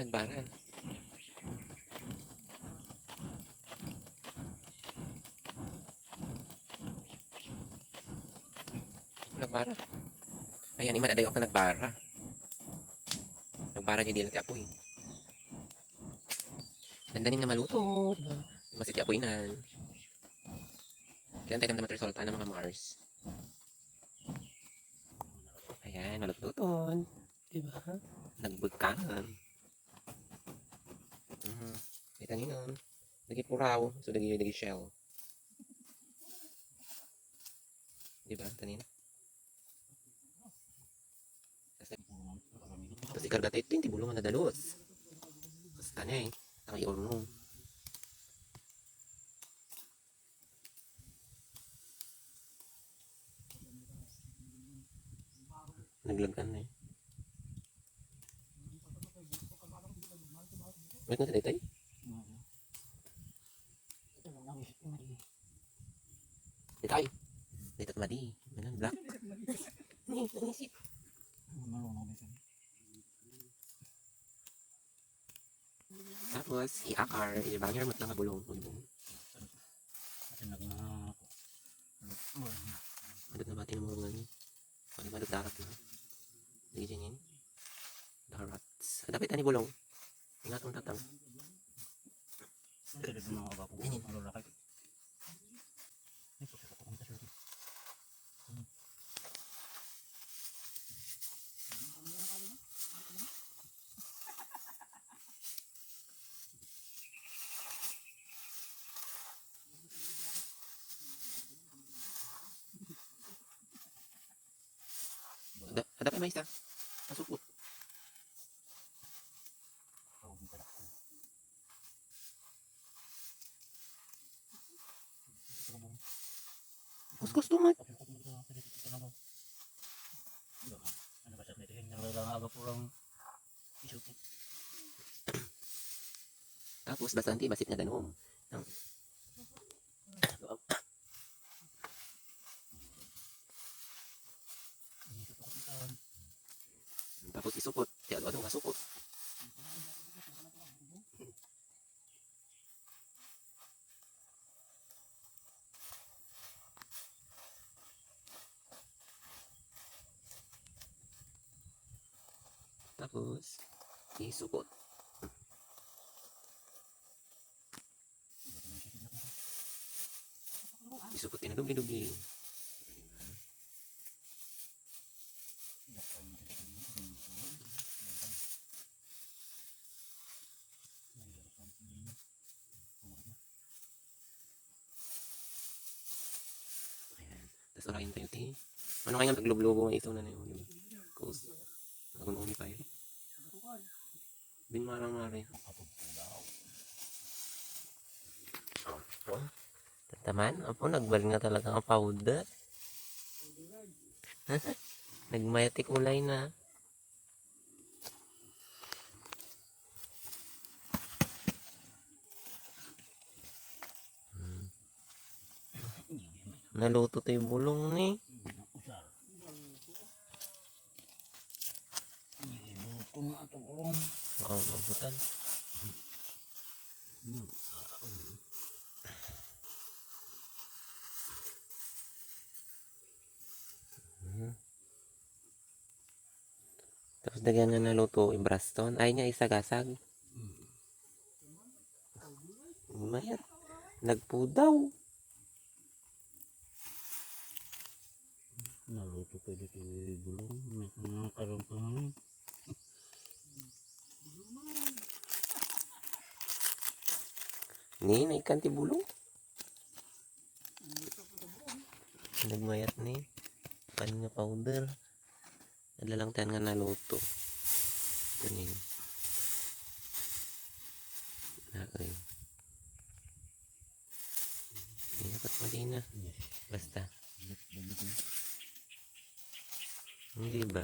nagbaran. Nagbara. Ayan, iman aday ako nagbara. Nagbara niya din natin apoy. Dandanin na maluto. Masiti apoy na. Kaya tayo naman resulta ng mga Mars. Ayan, malututon. Diba? Nagbagkaan. Kita nyo nun. Lagi puraw. So, lagi shell. Diba? Tanin. Tapos ikarga tayo ito. Hindi bulungan na dalos. Tapos tanay. Ang iorno. Naglagkan na eh. Wait na tayo tayo. Tayo. Dito madi. Manan black. Nih, nanisip. Tapos i-akar, i-bagger mo lang bulong. Madot na batin mo mga pag madot darat na. Lagi dyan yun. Darats. Dapat ani bulong. Ingat mong tatang. Yan. Dapat may isa. Masupot. Kuskus tumat. Tapos basanti basit na ganun. Tapos isupot. Kaya ano masupot. Tapos isupot. Isupot na dugli-dugli. Tapos orayin tayo ti. Ano kaya nga naglob-lobo nga ito na na yun. Cause nagun-uni tayo. Bin marang-mari. Tataman, apo nagbalik na talaga ang powder. Nagmayatik ulay na. Naluto tayo bulong ni. Oh, mabutan. Tapos dagyan nga naluto yung braston. Ay niya isagasag. Mayat. Nagpudaw. Naluto pa dito yung bulong. Nakaroon pa naman. Ni, naikan ti bulong. Nagmayat ni. Kanya powder. Nalalang tayo nga naluto. Ganyan. Nakay. Hindi dapat mali na. Basta. Hindi ba?